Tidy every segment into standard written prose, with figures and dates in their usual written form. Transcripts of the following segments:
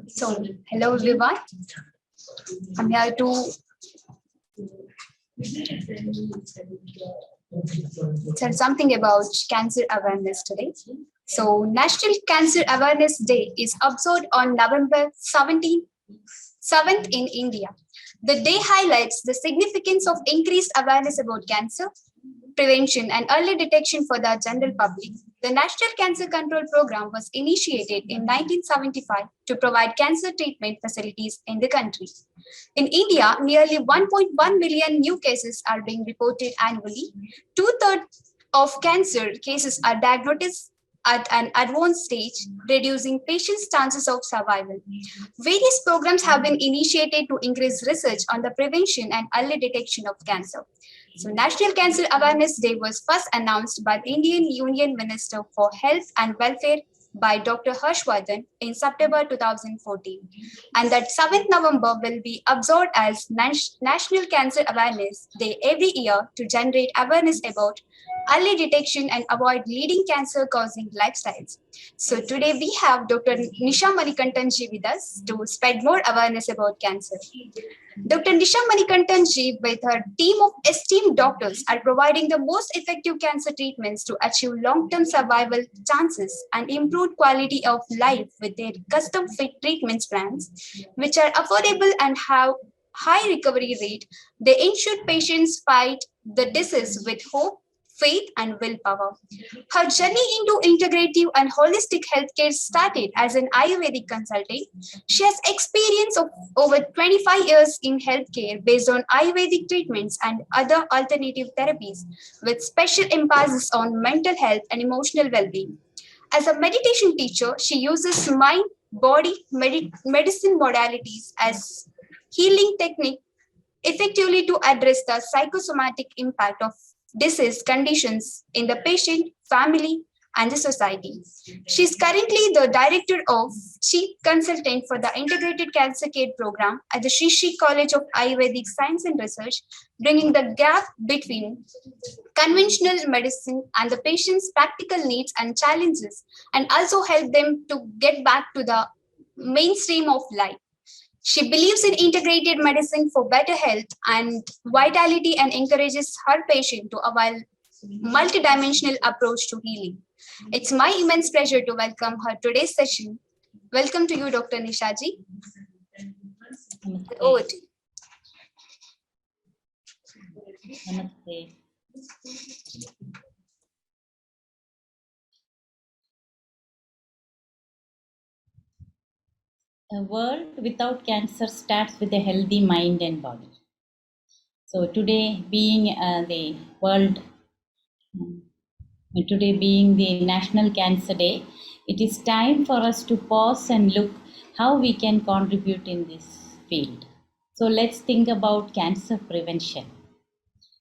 So, hello everyone. I'm here to tell something about cancer awareness today. So, National Cancer Awareness Day is observed on November 7th in India. The day highlights the significance of increased awareness about cancer, prevention, and early detection for the general public. The National Cancer Control Program was initiated in 1975 to provide cancer treatment facilities in the country. In India, nearly 1.1 million new cases are being reported annually. Two-thirds of cancer cases are diagnosed at an advanced stage, reducing patients' chances of survival. Various programs have been initiated to increase research on the prevention and early detection of cancer. So, National Cancer Awareness Day was first announced by the Indian Union Minister for Health and Welfare by Dr. Harshvardhan in September 2014, and that 7th November will be observed as National Cancer Awareness Day every year to generate awareness about early detection and avoid leading cancer causing lifestyles. So today we have Dr. Nisha Manikantan ji with us to spread more awareness about cancer. Dr. Nisha Manikantan ji, with her team of esteemed doctors, are providing the most effective cancer treatments to achieve long-term survival chances and improved quality of life with their custom-fit treatment plans, which are affordable and have high recovery rate. They ensure patients fight the disease with hope, faith, and willpower. Her journey into integrative and holistic healthcare started as an Ayurvedic consultant. She has experience of over 25 years in healthcare based on Ayurvedic treatments and other alternative therapies, with special emphasis on mental health and emotional well-being. As a meditation teacher, she uses mind, body, medicine modalities as healing technique effectively to address the psychosomatic impact of disease conditions in the patient, family, and the society. She is currently the director of chief consultant for the Integrated Cancer Care Program at the Sri College of Ayurvedic Science and Research, bringing the gap between conventional medicine and the patient's practical needs and challenges, and also help them to get back to the mainstream of life. She believes in integrated medicine for better health and vitality and encourages her patient to avail multidimensional approach to healing. It's my immense pleasure to welcome her today's session. Welcome to you, Dr. Nishaji. Over to you. Namaste. A world without cancer starts with a healthy mind and body. So today being the world, today being the National Cancer Day, it is time for us to pause and look how we can contribute in this field. So let's think about cancer prevention.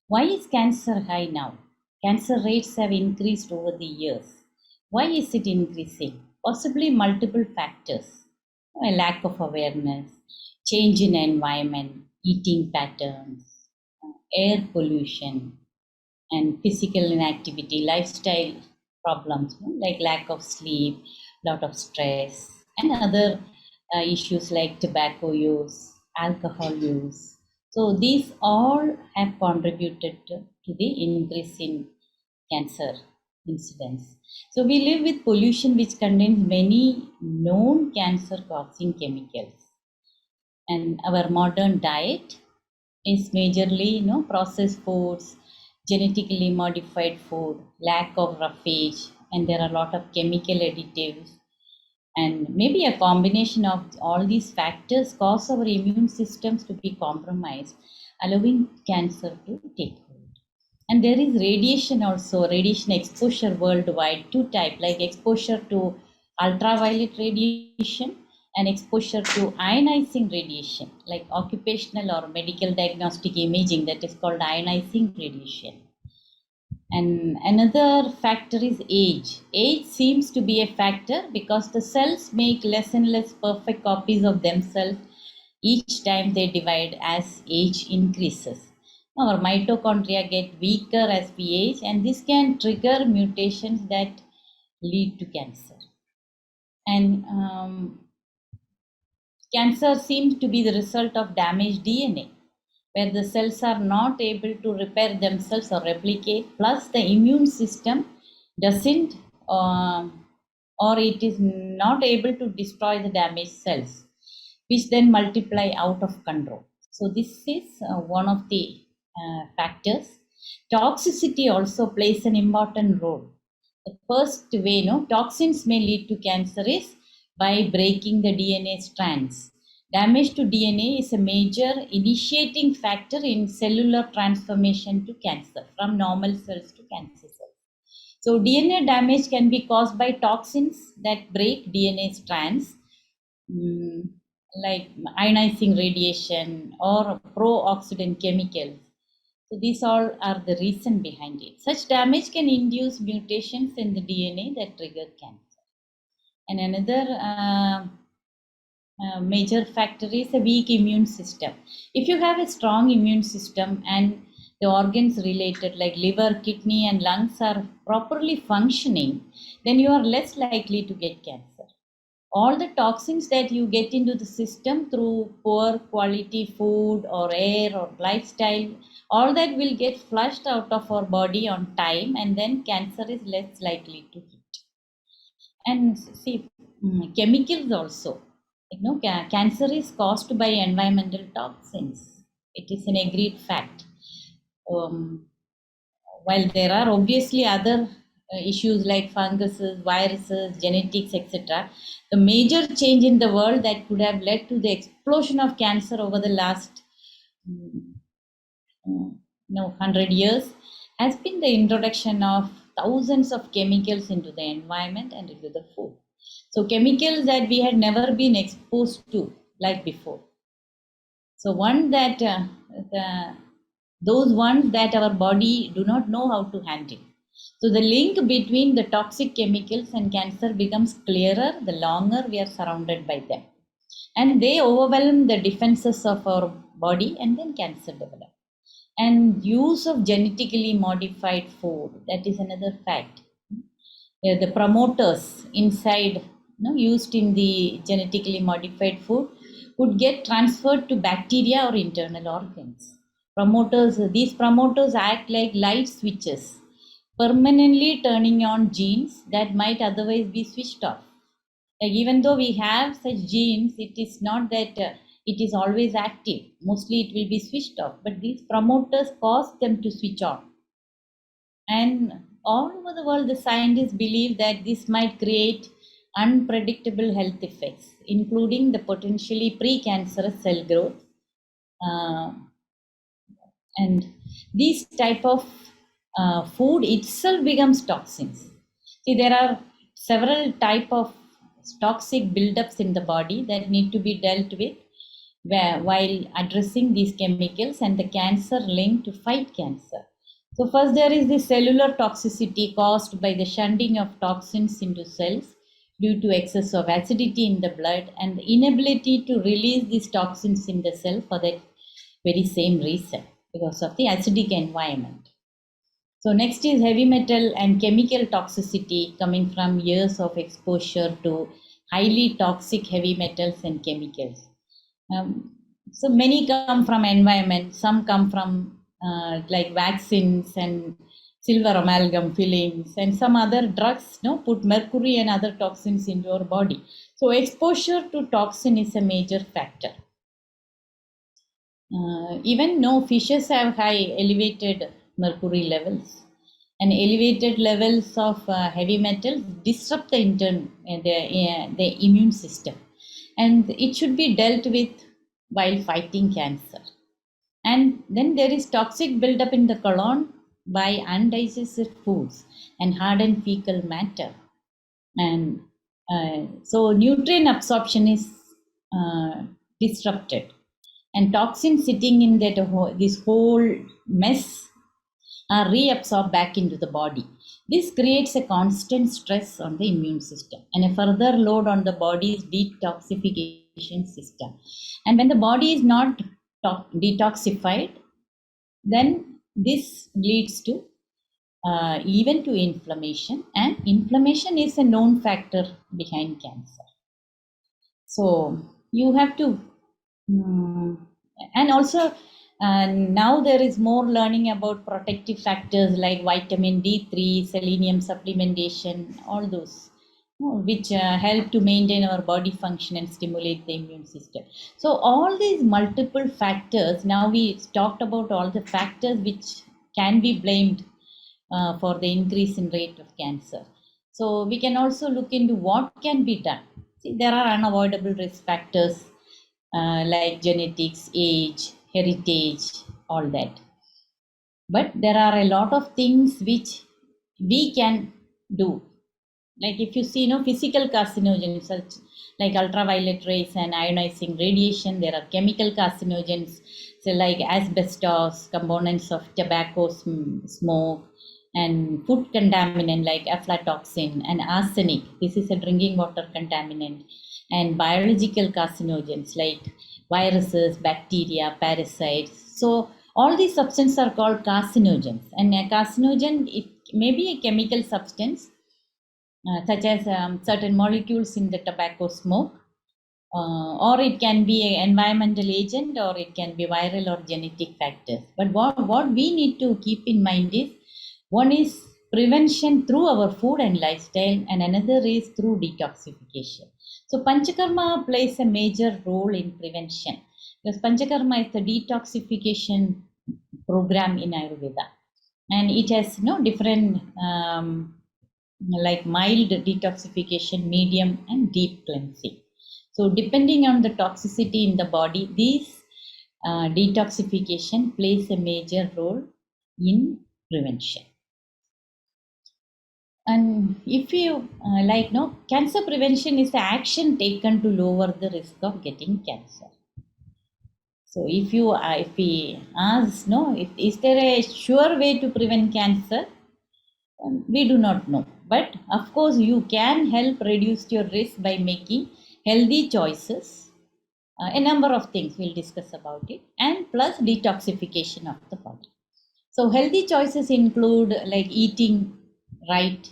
Why is cancer high now? Cancer rates have increased over the years. Why is it increasing? Possibly multiple factors. A lack of awareness, change in environment, eating patterns, air pollution, and physical inactivity, lifestyle problems like lack of sleep, lot of stress, and other issues like tobacco use, alcohol use. So these all have contributed to the increase in cancer incidence. So we live with pollution which contains many known cancer causing chemicals. And our modern diet is majorly processed foods, genetically modified food, lack of roughage, and there are a lot of chemical additives, and maybe a combination of all these factors cause our immune systems to be compromised, allowing cancer to take hold. And there is radiation also, radiation exposure worldwide, two type, like exposure to ultraviolet radiation and exposure to ionizing radiation, like occupational or medical diagnostic imaging, that is called ionizing radiation. And another factor is age. Age seems to be a factor because the cells make less and less perfect copies of themselves each time they divide as age increases. Our mitochondria get weaker as we age, and this can trigger mutations that lead to cancer. And Cancer seems to be the result of damaged DNA, where the cells are not able to repair themselves or replicate, plus the immune system doesn't, uh, or it is not able to destroy the damaged cells, which then multiply out of control. So, this is one of the factors. Toxicity also plays an important role. The first way, toxins may lead to cancer is by breaking the DNA strands. Damage to DNA is a major initiating factor in cellular transformation to cancer, from normal cells to cancer cells. So, DNA damage can be caused by toxins that break DNA strands, mm, like ionizing radiation or pro-oxidant chemicals. So these all are the reason behind it. Such damage can induce mutations in the DNA that trigger cancer. And another major factor is a weak immune system. If you have a strong immune system and the organs related like liver, kidney, and lungs are properly functioning, then you are less likely to get cancer. All the toxins that you get into the system through poor quality food or air or lifestyle, all that will get flushed out of our body on time, and then cancer is less likely to hit. And see, chemicals also, cancer is caused by environmental toxins. It is an agreed fact. um, while there are obviously other issues like funguses, viruses, genetics, etc., the major change in the world that could have led to the explosion of cancer over the last mm, 100 years has been the introduction of thousands of chemicals into the environment and into the food. So, chemicals that we had never been exposed to like before. So, one that the, those ones that our body do not know how to handle. So, the link between the toxic chemicals and cancer becomes clearer the longer we are surrounded by them. And they overwhelm the defenses of our body, and then cancer develops. And use of genetically modified food, that is another fact. The promoters inside, used in the genetically modified food, would get transferred to bacteria or internal organs. These promoters act like light switches, permanently turning on genes that might otherwise be switched off. Like, even though we have such genes, it is not that it is always active. Mostly it will be switched off, but these promoters cause them to switch on. And all over the world, the scientists believe that this might create unpredictable health effects, including the potentially precancerous cell growth. Uh, and these type of food itself becomes toxins. See, there are several type of toxic buildups in the body that need to be dealt with while addressing these chemicals and the cancer linked to fight cancer. So first there is the cellular toxicity caused by the shunting of toxins into cells due to excess of acidity in the blood and the inability to release these toxins in the cell for that very same reason, because of the acidic environment. So next is heavy metal and chemical toxicity coming from years of exposure to highly toxic heavy metals and chemicals. So many come from environment, some come from like vaccines and silver amalgam fillings, and some other drugs put mercury and other toxins into your body. So exposure to toxin is a major factor. Even no fishes have high elevated mercury levels, and elevated levels of heavy metals disrupt the immune system, and it should be dealt with while fighting cancer. And then there is toxic buildup in the colon by undigested foods and hardened fecal matter. And so nutrient absorption is uh, disrupted, and toxins sitting in this whole mess are reabsorbed back into the body. This creates a constant stress on the immune system and a further load on the body's detoxification system. And when the body is not detoxified, then this leads to even to inflammation, and inflammation is a known factor behind cancer. So you have to mm, and also now there is more learning about protective factors like vitamin D3, selenium supplementation, all those, which help to maintain our body function and stimulate the immune system. So all these multiple factors, now we talked about all the factors which can be blamed for the increase in rate of cancer. So we can also look into what can be done. See, there are unavoidable risk factors like genetics, age, heritage, all that. But there are a lot of things which we can do. Like if you see, physical carcinogens such like ultraviolet rays and ionizing radiation, there are chemical carcinogens, so like asbestos, components of tobacco smoke, and food contaminant like aflatoxin and arsenic. This is a drinking water contaminant, and biological carcinogens like viruses, bacteria, parasites. So all these substances are called carcinogens, and a carcinogen, it may be a chemical substance such as certain molecules in the tobacco smoke, or it can be an environmental agent, or it can be viral or genetic factors. But what we need to keep in mind is, one is prevention through our food and lifestyle, and another is through detoxification. So Panchakarma plays a major role in prevention, because Panchakarma is the detoxification program in Ayurveda, and it has different like mild detoxification, medium, and deep cleansing. So, depending on the toxicity in the body, these detoxification plays a major role in prevention. And if you cancer prevention is the action taken to lower the risk of getting cancer. So, if we ask, is there a sure way to prevent cancer? We do not know. But of course, you can help reduce your risk by making healthy choices. A number of things we'll discuss about it, and plus detoxification of the body. So, healthy choices include like eating right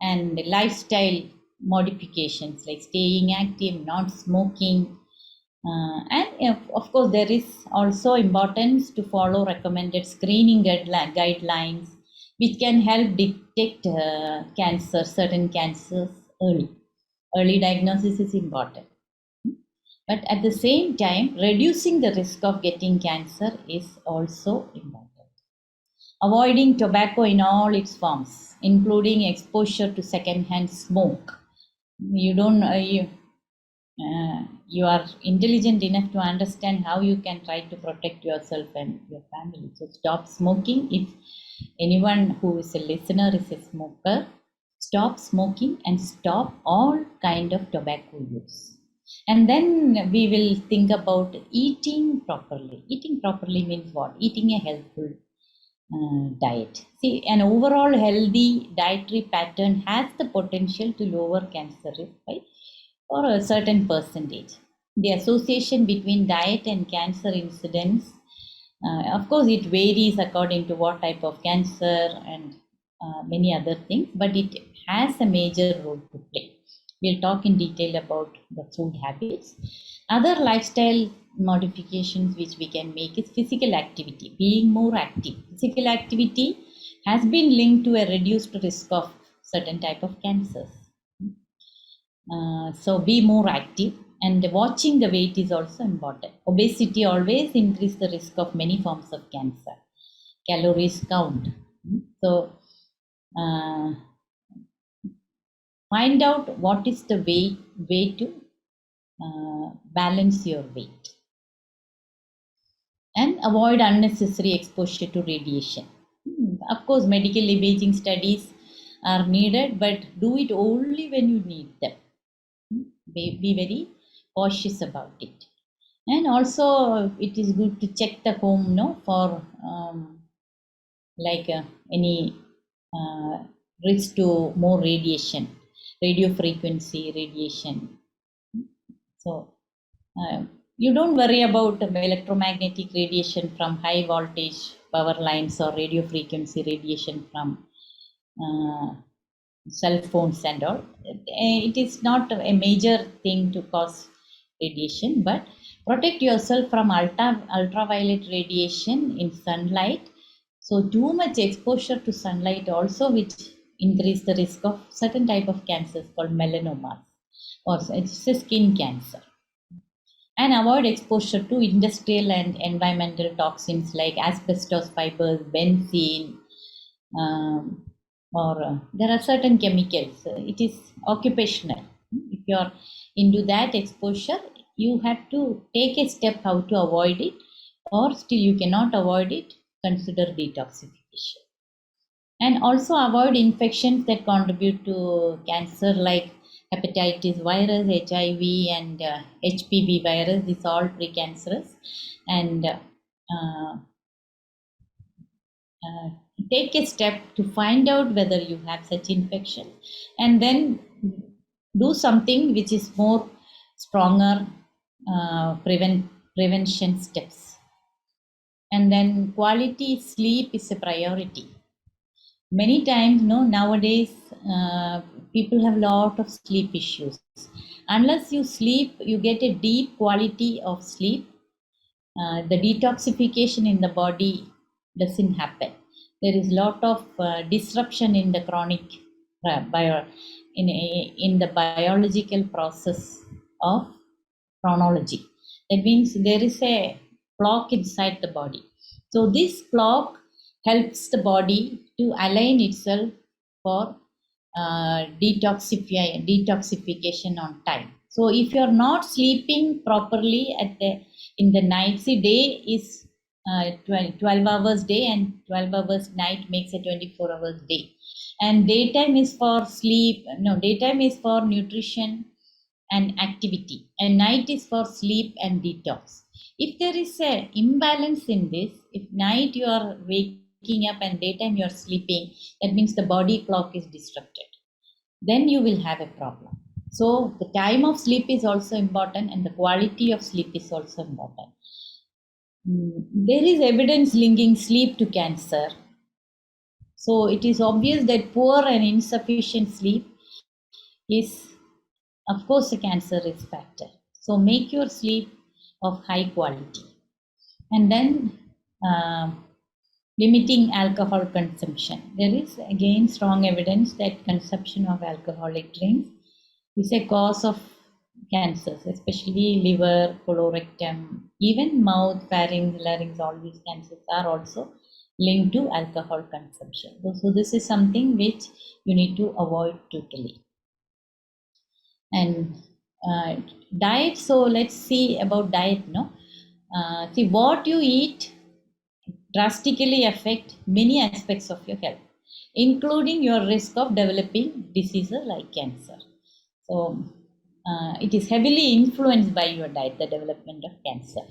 and lifestyle modifications like staying active, not smoking, and of course, there is also importance to follow recommended screening guidelines, which can help detect certain cancers early. Early diagnosis is important. But at the same time, reducing the risk of getting cancer is also important. Avoiding tobacco in all its forms, including exposure to secondhand smoke. You don't, you are intelligent enough to understand how you can try to protect yourself and your family. So stop smoking. If anyone who is a listener is a smoker, stop smoking and stop all kind of tobacco use. And then we will think about eating properly. Eating properly means what? Eating a healthful diet. See, an overall healthy dietary pattern has the potential to lower cancer risk by or a certain percentage. The association between diet and cancer incidence, of course, it varies according to what type of cancer and many other things, but it has a major role to play. We'll talk in detail about the food habits. Other lifestyle modifications which we can make is physical activity, being more active. Physical activity has been linked to a reduced risk of certain type of cancers. So be more active, and watching the weight is also important. Obesity always increase the risk of many forms of cancer. Calories count. So uh, find out what is the way to balance your weight, and avoid unnecessary exposure to radiation. Of course, medical imaging studies are needed, but do it only when you need them. Be very cautious about it. And also, it is good to check the home, for like any uh, risk to more radiation, radio frequency radiation. So you don't worry about electromagnetic radiation from high voltage power lines or radio frequency radiation from uh, cell phones and all. It is not a major thing to cause radiation, but protect yourself from ultraviolet radiation in sunlight. So too much exposure to sunlight also which increase the risk of certain type of cancers called melanomas, or it's a skin cancer. And avoid exposure to industrial and environmental toxins like asbestos fibers, benzene, um, or there are certain chemicals. It is occupational. If you are into that exposure, you have to take a step how to avoid it, or still you cannot avoid it, consider detoxification. And also avoid infections that contribute to cancer like hepatitis virus, HIV, and HPV virus. These are all precancerous. And uh, take a step to find out whether you have such infection, and then do something which is more stronger prevention steps. And then quality sleep is a priority. Many times, no, nowadays people have a lot of sleep issues. Unless you sleep, you get a deep quality of sleep, the detoxification in the body doesn't happen. There is a lot of disruption in the chronic in the biological process of chronology. That means there is a clock inside the body. So this clock helps the body to align itself for detoxification on time. So if you are not sleeping properly in the night, see, day is 12 hours day and 12 hours night makes a 24 hours day. And daytime is for sleep, no, daytime is for nutrition and activity, and night is for sleep and detox. If there is a imbalance in this, if night you are waking up and daytime you are sleeping, that means the body clock is disrupted, then you will have a problem. So the time of sleep is also important, and the quality of sleep is also important. There is evidence linking sleep to cancer. So it is obvious that poor and insufficient sleep is, of course, a cancer risk factor. So make your sleep of high quality. And then limiting alcohol consumption. There is again strong evidence that consumption of alcoholic drinks is a cause of cancers, especially liver, colorectal, even mouth, pharynx, larynx. All these cancers are also linked to alcohol consumption. So this is something which you need to avoid totally. And diet. So let's see about diet. No, see, what you eat drastically affect many aspects of your health, including your risk of developing diseases like cancer. So it is heavily influenced by your diet, the development of cancer.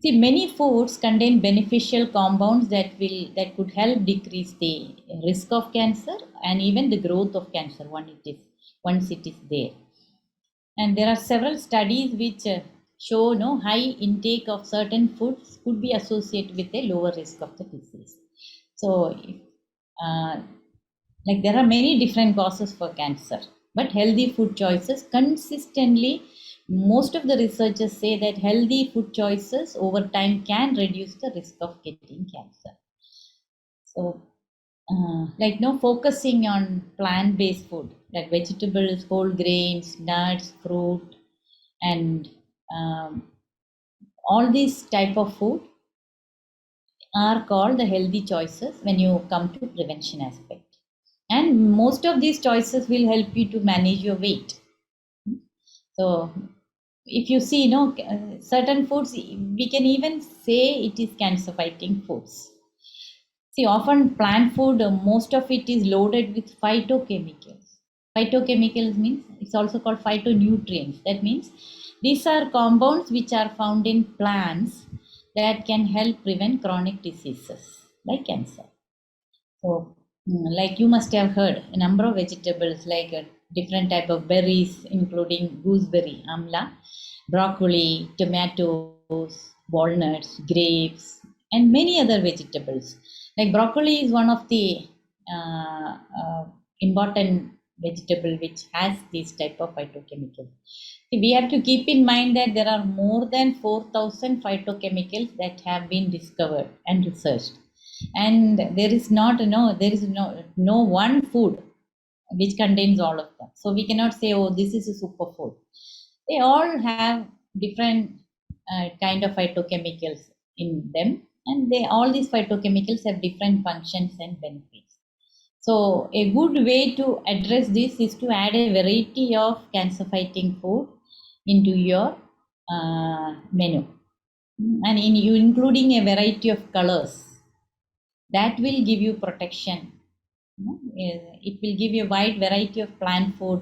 See, many foods contain beneficial compounds that could help decrease the risk of cancer and even the growth of cancer once it is there. And there are several studies which show no high intake of certain foods could be associated with a lower risk of the disease. So, uh, like there are many different causes for cancer, but healthy food choices consistently, most of the researchers say that healthy food choices over time can reduce the risk of getting cancer. So like no focusing on plant-based food like vegetables, whole grains, nuts, fruit, and um, all these type of food are called the healthy choices when you come to prevention aspect. And most of these choices will help you to manage your weight. So if you see, certain foods, we can even say it is cancer fighting foods. See, often plant food, most of it is loaded with phytochemicals. Phytochemicals means it's also called phytonutrients. That means these are compounds which are found in plants that can help prevent chronic diseases like cancer. So, like you must have heard, a number of vegetables like different type of berries, including gooseberry, amla, broccoli, tomatoes, walnuts, grapes, and many other vegetables. Like broccoli is one of the important vegetable which has these type of phytochemicals. We have to keep in mind that there are more than 4,000 phytochemicals that have been discovered and researched, and there is no one food which contains all of them. So we cannot say, oh, this is a superfood. They all have different kind of phytochemicals in them, and they all these phytochemicals have different functions and benefits. So a good way to address this is to add a variety of cancer fighting food into your menu, and in you including a variety of colors that will give you protection. It will give you a wide variety of plant food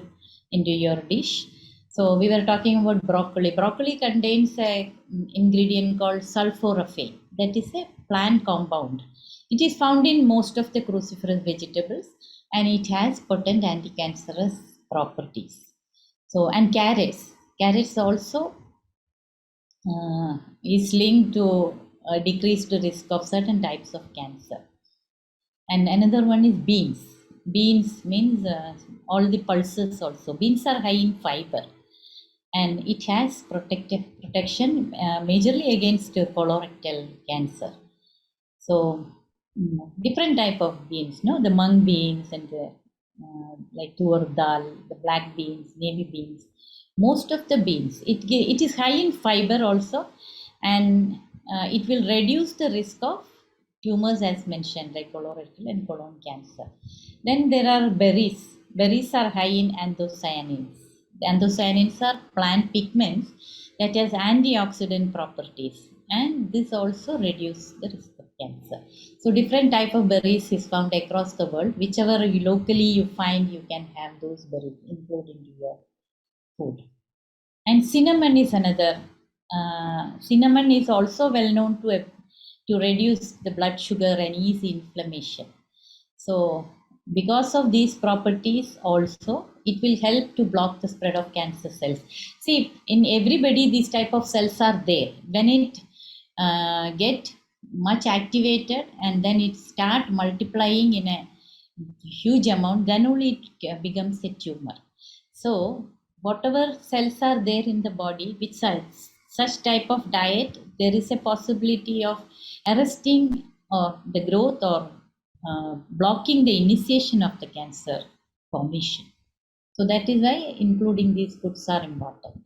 into your dish. So we were talking about broccoli. Broccoli contains a ingredient called sulforaphane. That is a plant compound. It is found in most of the cruciferous vegetables, and it has potent anti-cancerous properties. So, and carrots. Carrots also is linked to decreased risk of certain types of cancer. And another one is beans. Beans means all the pulses also. Beans are high in fiber, and it has protection majorly against colorectal cancer. So different type of beans, no, the mung beans and the like tur dal, the black beans, navy beans. Most of the beans, it is high in fiber also, and it will reduce the risk of tumors as mentioned, like colorectal and colon cancer. Then there are berries. Berries are high in anthocyanins. The anthocyanins are plant pigments that has antioxidant properties, and this also reduces the risk of cancer. So different type of berries is found across the world. Whichever locally you find, you can have those berries included in your food. And cinnamon is another. Cinnamon is also well known to reduce the blood sugar and ease inflammation. So because of these properties also, it will help to block the spread of cancer cells. See, in everybody these type of cells are there. When it get much activated and then it start multiplying in a huge amount, then only it becomes a tumor. So whatever cells are there in the body, which such type of diet, there is a possibility of arresting or the growth or blocking the initiation of the cancer formation. So that is why including these foods are important.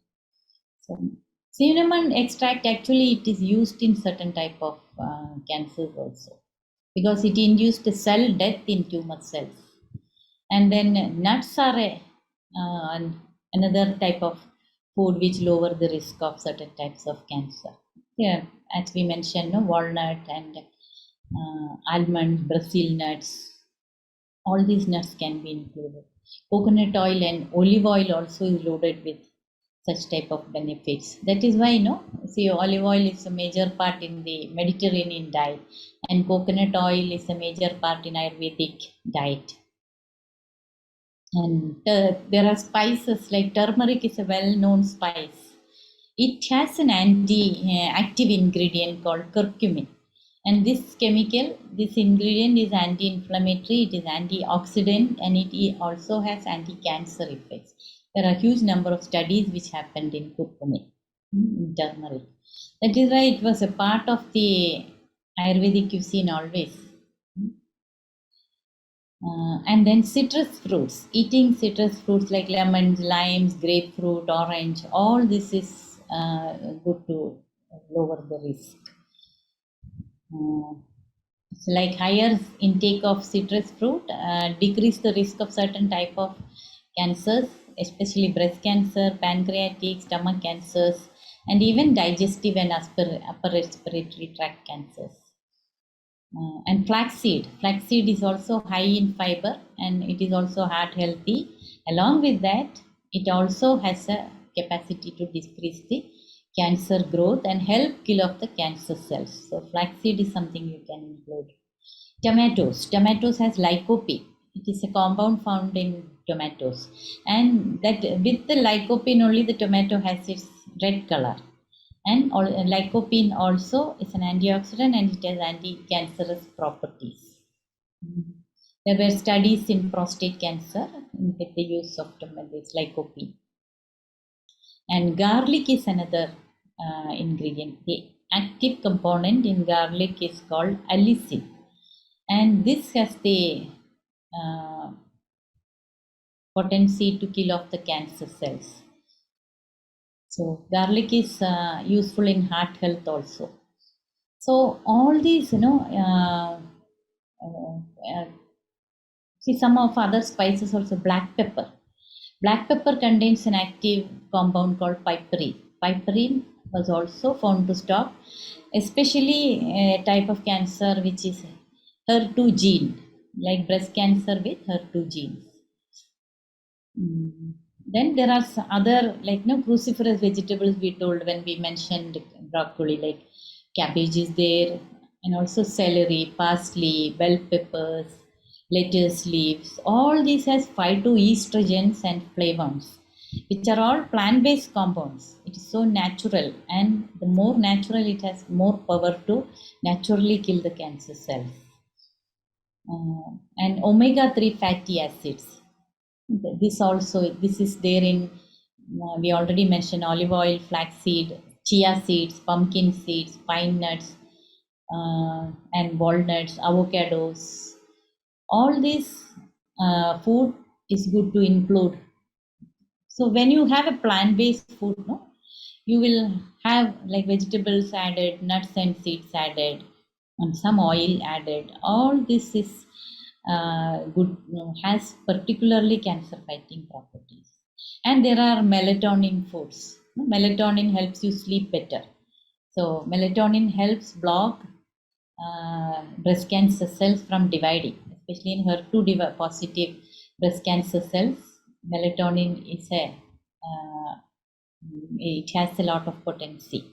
So cinnamon extract, actually it is used in certain type of cancers also, because it induced a cell death in tumor cells. And then nuts are another type of food which lower the risk of certain types of cancer. Yeah, as we mentioned, no, walnut and almonds, Brazil nuts, all these nuts can be included. Coconut oil and olive oil also is loaded with such type of benefits. That is why, see, olive oil is a major part in the Mediterranean diet, and coconut oil is a major part in Ayurvedic diet. And there are spices like turmeric is a well-known spice. It has an anti-active ingredient called curcumin. And this ingredient is anti-inflammatory, it is antioxidant, and it also has anti-cancer effects. There are a huge number of studies which happened in curcumin, in turmeric. That is why it was a part of the Ayurvedic cuisine always. And then citrus fruits, eating citrus fruits like lemons, limes, grapefruit, orange, all this is good to lower the risk. So like higher intake of citrus fruit decrease the risk of certain type of cancers, especially breast cancer, pancreatic, stomach cancers, and even digestive and upper respiratory tract cancers. And flaxseed is also high in fiber, and it is also heart healthy. Along with that, it also has a capacity to decrease the cancer growth and help kill off the cancer cells. So flaxseed is something you can include. Tomatoes has lycopene. It is a compound found in tomatoes, and that with the lycopene only the tomato has its red color. And lycopene also is an antioxidant, and it has anti-cancerous properties. There were studies in prostate cancer with the use of this lycopene. And garlic is another ingredient. The active component in garlic is called allicin, and this has the uh, potency to kill off the cancer cells. So garlic is useful in heart health also. So all these, see some of other spices also, black pepper. Black pepper contains an active compound called piperine. Piperine was also found to stop, especially a type of cancer which is HER2 gene, like breast cancer with HER2 genes. Then there are other like cruciferous vegetables we told when we mentioned broccoli, like cabbage is there, and also celery, parsley, bell peppers, lettuce leaves. All these has phytoestrogens and flavonoids, which are all plant-based compounds. It is so natural, and the more natural it has, more power to naturally kill the cancer cells. And omega-3 fatty acids, this is there in we already mentioned olive oil, flaxseed, chia seeds, pumpkin seeds, pine nuts, and walnuts, avocados. All this food is good to include. So when you have a plant-based food, you will have like vegetables added, nuts and seeds added, and some oil added. All this is good, has particularly cancer fighting properties. And there are melatonin foods. Melatonin helps you sleep better. So melatonin helps block breast cancer cells from dividing, especially in HER2 positive breast cancer cells. Melatonin is it has a lot of potency.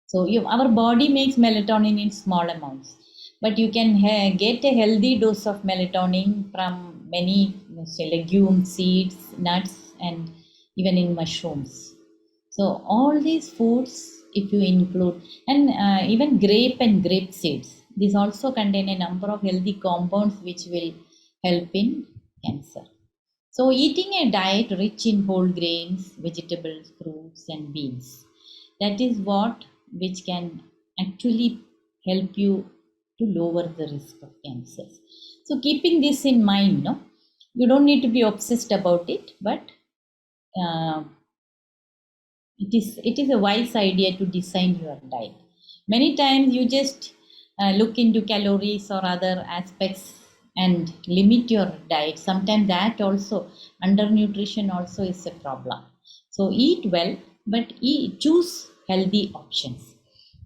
So our body makes melatonin in small amounts, but you can get a healthy dose of melatonin from many, say, legumes, seeds, nuts, and even in mushrooms. So all these foods, if you include, and even grape and grape seeds, these also contain a number of healthy compounds which will help in cancer. So eating a diet rich in whole grains, vegetables, fruits, and beans, that is what which can actually help you to lower the risk of cancers. So keeping this in mind, you don't need to be obsessed about it, but uh, it is a wise idea to design your diet. Many times you just look into calories or other aspects and limit your diet. Sometimes that also, undernutrition also is a problem. So eat well, but choose healthy options.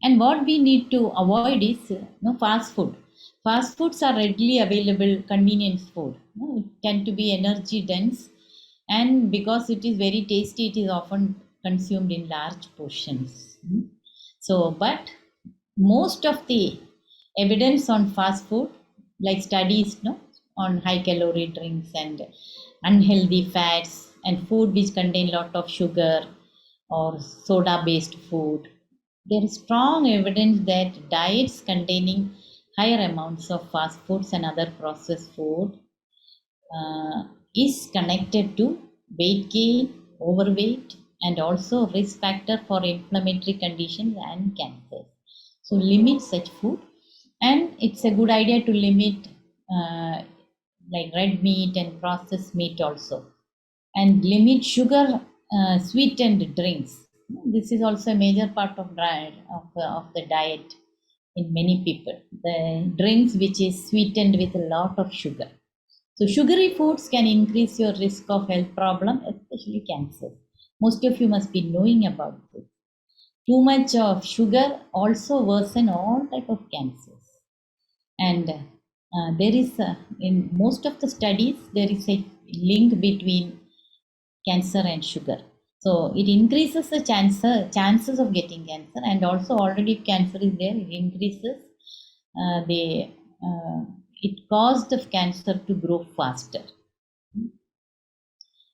And what we need to avoid is fast food. Fast foods are readily available, convenience food. It tend to be energy dense, and because it is very tasty, it is often consumed in large portions. So, but most of the evidence on fast food, like studies on high calorie drinks and unhealthy fats and food which contain lot of sugar or soda based food, there is strong evidence that diets containing higher amounts of fast foods and other processed food uh, is connected to weight gain, overweight, and also risk factor for inflammatory conditions and cancer. So limit such food, and it's a good idea to limit uh, like red meat and processed meat also, and limit sugar sweetened drinks. This is also a major part of diet of the diet in many people. The drinks which is sweetened with a lot of sugar. So sugary foods can increase your risk of health problem, especially cancer. Most of you must be knowing about this. Too much of sugar also worsen all type of cancers. And there is in most of the studies there is a link between cancer and sugar. So it increases the chances of getting cancer, and also already if cancer is there, it increases the it caused the cancer to grow faster,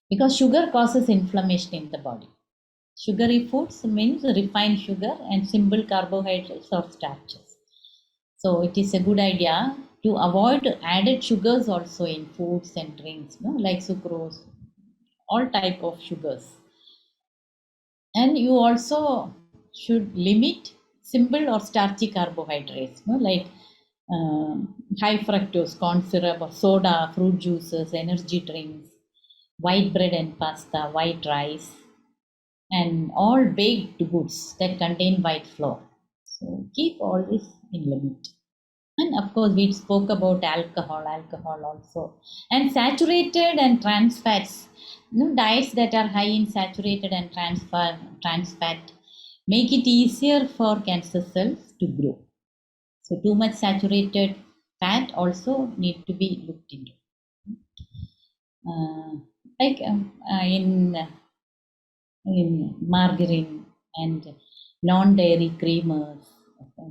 because sugar causes inflammation in the body. Sugary foods means refined sugar and simple carbohydrates or starches. So it is a good idea to avoid added sugars also in foods and drinks, like sucrose, all type of sugars. And you also should limit simple or starchy carbohydrates, like high fructose corn syrup or soda, fruit juices, energy drinks, white bread and pasta, white rice, and all baked goods that contain white flour. So keep all this in limit. And of course, we spoke about alcohol also, and saturated and trans fats. Diets that are high in saturated and trans fat make it easier for cancer cells to grow. So too much saturated fat also need to be looked into. Uh, like in margarine and non-dairy creamers,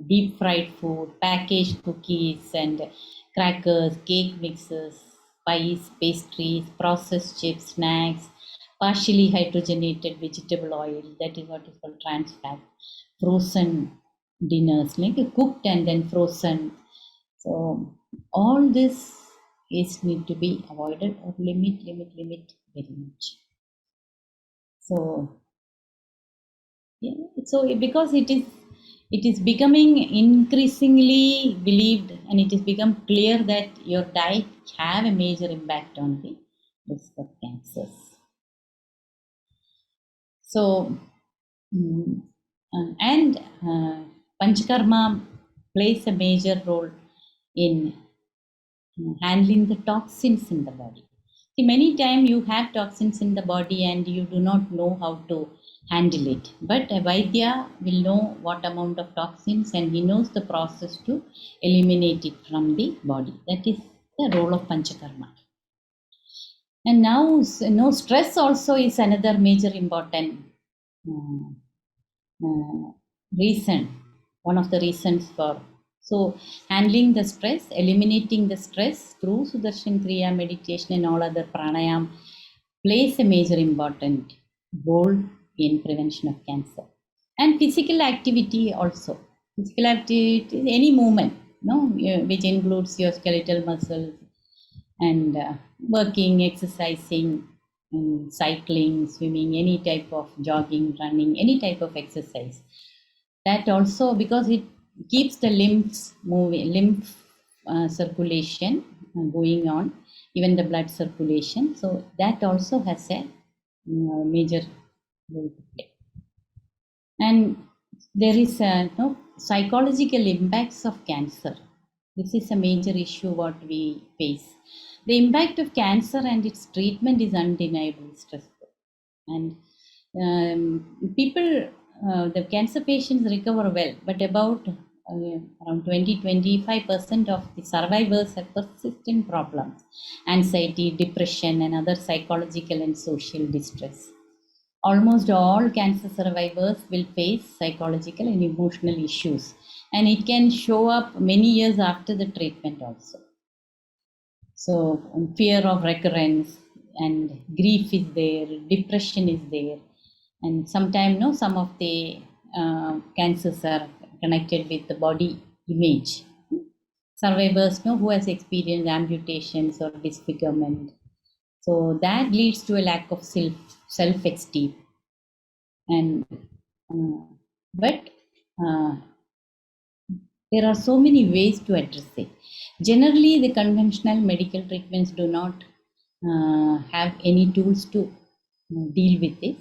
deep fried food, packaged cookies and crackers, cake mixes, pies, pastries, processed chips, snacks, partially hydrogenated vegetable oil, that is what is called trans fat, frozen dinners, like cooked and then frozen. So all this is need to be avoided or limit very much. So yeah, so because it is becoming increasingly believed, and it has become clear that your diet have a major impact on the risk of cancers. So mm, and Panchakarma plays a major role in handling the toxins in the body. See, many times you have toxins in the body and you do not know how to handle it. But a Vaidya will know what amount of toxins, and he knows the process to eliminate it from the body. That is the role of Panchakarma. And now, stress also is another major important uh, reason, one of the reasons for. So, handling the stress, eliminating the stress through Sudarshan Kriya, meditation, and all other pranayam plays a major important role in prevention of cancer. And physical activity also. Physical activity is any movement, which includes your skeletal muscles and working, exercising, cycling, swimming, any type of jogging, running, any type of exercise. That also, because it keeps the lymph circulation going on, even the blood circulation. So that also has a major role to play. And there is psychological impacts of cancer. This is a major issue what we face. The impact of cancer and its treatment is undeniably stressful. And the cancer patients recover well, but about around 20-25% of the survivors have persistent problems, anxiety, depression, and other psychological and social distress. Almost all cancer survivors will face psychological and emotional issues, and it can show up many years after the treatment also. So, fear of recurrence and grief is there, depression is there, and sometimes some of the cancers are connected with the body image. Survivors who has experienced amputations or disfigurement, so that leads to a lack of self esteem. And but there are so many ways to address it. Generally, the conventional medical treatments do not have any tools to deal with this.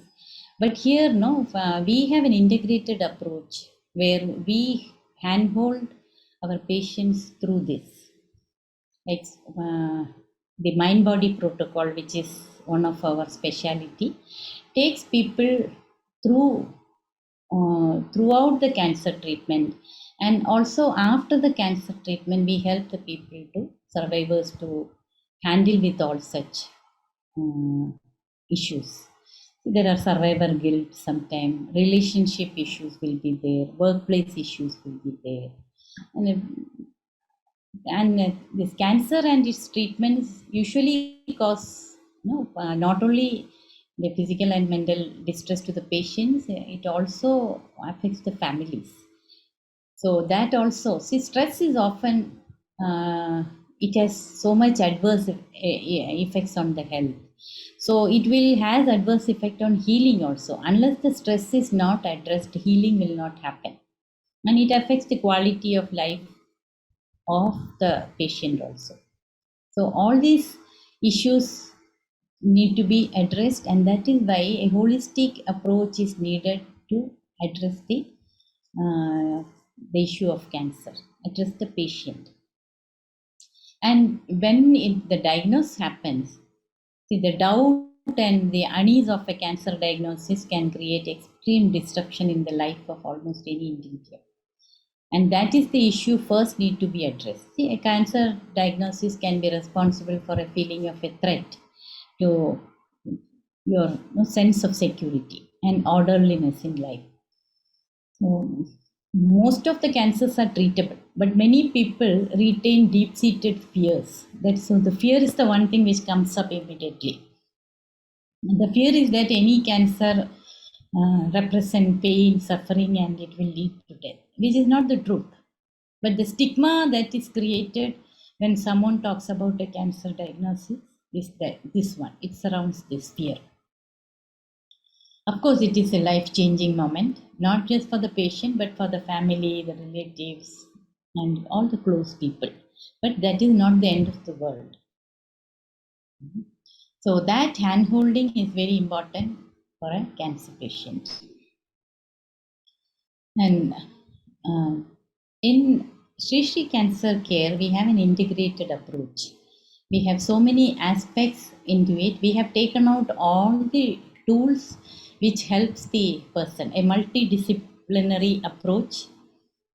But here, no, we have an integrated approach where we handhold our patients through this. Like the mind body protocol, which is one of our specialty, takes people through throughout the cancer treatment, and also after the cancer treatment we help the people to survivors to handle with all such issues. There are survivor guilt, sometimes relationship issues will be there, workplace issues will be there, and this cancer and its treatments usually cause not only the physical and mental distress to the patients, it also affects the families. So that also, see, stress is often it has so much adverse effects on the health. So it will has adverse effect on healing also. Unless the stress is not addressed, healing will not happen, and it affects the quality of life of the patient also. So all these issues need to be addressed, and that is why a holistic approach is needed to address the issue of cancer, address the patient. And when the diagnosis happens, see, the doubt and the unease of a cancer diagnosis can create extreme disruption in the life of almost any individual. And that is the issue first need to be addressed. See, a cancer diagnosis can be responsible for a feeling of a threat to your sense of security and orderliness in life. So, most of the cancers are treatable, but many people retain deep-seated fears. So the fear is the one thing which comes up immediately. The fear is that any cancer represent pain, suffering, and it will lead to death, which is not the truth. But the stigma that is created when someone talks about a cancer diagnosis is that this one. It surrounds this fear. Of course, it is a life-changing moment, not just for the patient, but for the family, the relatives, and all the close people. But that is not the end of the world. So that hand-holding is very important for a cancer patient. And in Sri Sri Cancer Care, we have an integrated approach. We have so many aspects into it. We have taken out all the tools which helps the person, a multidisciplinary approach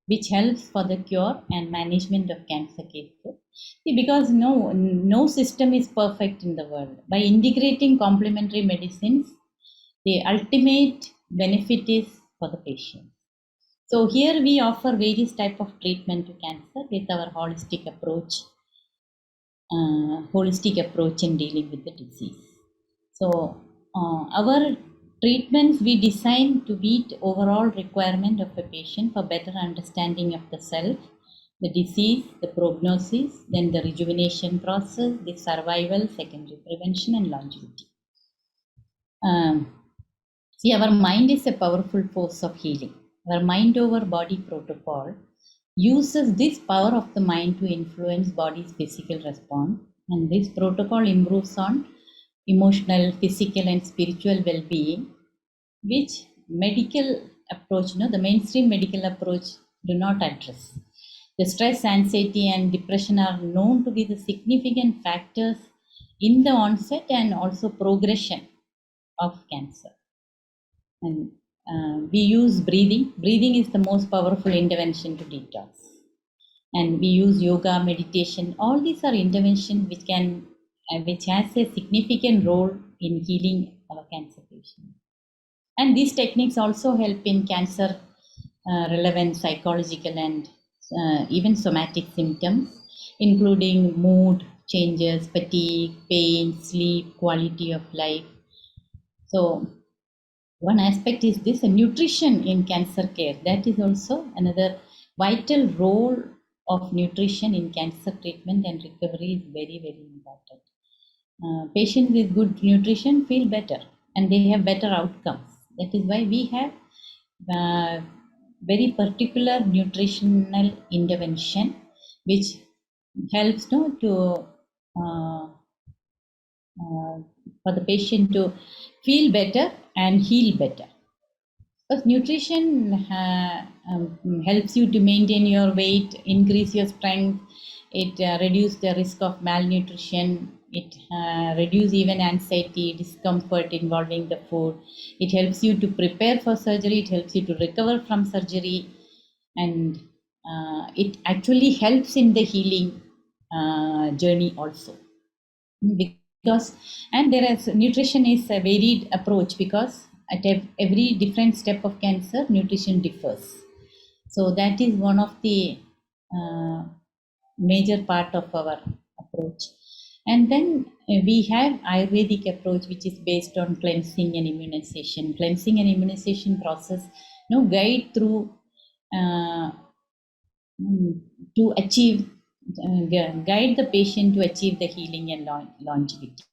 which helps for the cure and management of cancer cases. See, because no system is perfect in the world. By integrating complementary medicines, the ultimate benefit is for the patient. So here we offer various type of treatment to cancer with our holistic approach in dealing with the disease. So our treatments we design to meet overall requirement of a patient for better understanding of the self, the disease, the prognosis, then the rejuvenation process, the survival, secondary prevention, and longevity. See, our mind is a powerful force of healing. Our mind over body protocol uses this power of the mind to influence body's physical response, and this protocol improves on emotional, physical, and spiritual well-being, which medical approach, the mainstream medical approach do not address. The stress, anxiety, and depression are known to be the significant factors in the onset and also progression of cancer. And we use breathing. Breathing is the most powerful intervention to detox. And we use yoga, meditation. All these are interventions which has a significant role in healing our cancer patients. And these techniques also help in cancer relevant psychological and even somatic symptoms, including mood changes, fatigue, pain, sleep, quality of life. So one aspect is this nutrition in cancer care. That is also another vital role of nutrition in cancer treatment and recovery is very, very important. Patients with good nutrition feel better and they have better outcomes. That is why we have very particular nutritional intervention which helps uh, for the patient to feel better and heal better. Because nutrition helps you to maintain your weight, increase your strength, it reduces the risk of malnutrition, it reduces even anxiety, discomfort involving the food. It helps you to prepare for surgery, it helps you to recover from surgery, and it actually helps in the healing journey also. Because and there is nutrition is a varied approach because at every different step of cancer nutrition differs, so that is one of the uh, major part of our approach. And then we have ayurvedic approach which is based on cleansing and immunization process, guide through uh, to achieve guide the patient to achieve the healing and longevity.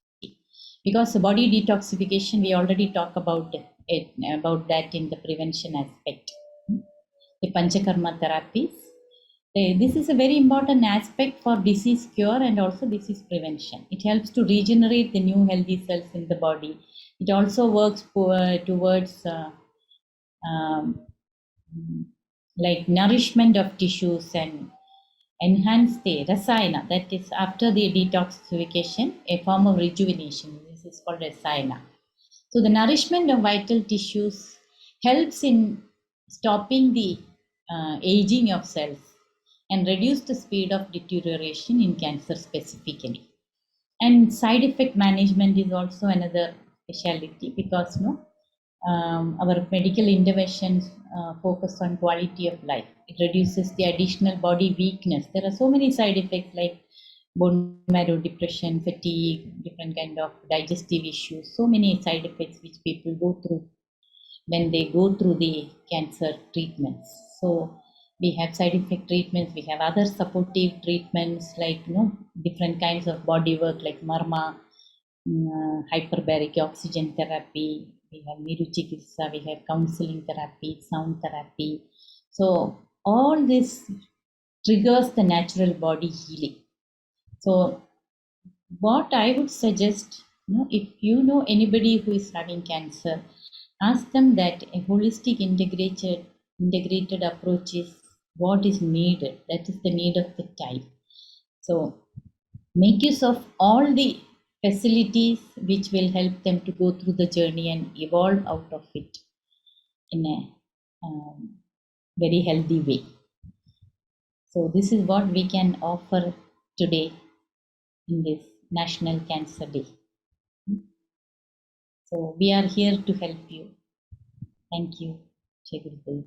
Because the body detoxification, we already talk it about that in the prevention aspect. The panchakarma therapies. This is a very important aspect for disease cure and also disease prevention. It helps to regenerate the new healthy cells in the body. It also works towards um, like nourishment of tissues and enhance the rasayana, that is after the detoxification, a form of rejuvenation. This is called rasayana. So the nourishment of vital tissues helps in stopping the aging of cells and reduce the speed of deterioration in cancer specifically. And side effect management is also another specialty, because our medical interventions focus on quality of life. It reduces the additional body weakness. There are so many side effects like bone marrow depression, fatigue, different kind of digestive issues. So many side effects which people go through when they go through the cancer treatments. So we have side effect treatments. We have other supportive treatments like different kinds of body work like marma, hyperbaric oxygen therapy, we have Miru Chikitsa, we have counseling therapy, sound therapy. So all this triggers the natural body healing. So what I would suggest, if you know anybody who is having cancer, ask them that a holistic integrated approach is what is needed. That is the need of the time. So make use of all the facilities which will help them to go through the journey and evolve out of it in a very healthy way. So this is what we can offer today in this National Cancer Day. So we are here to help you. Thank you. Jai Gurudev.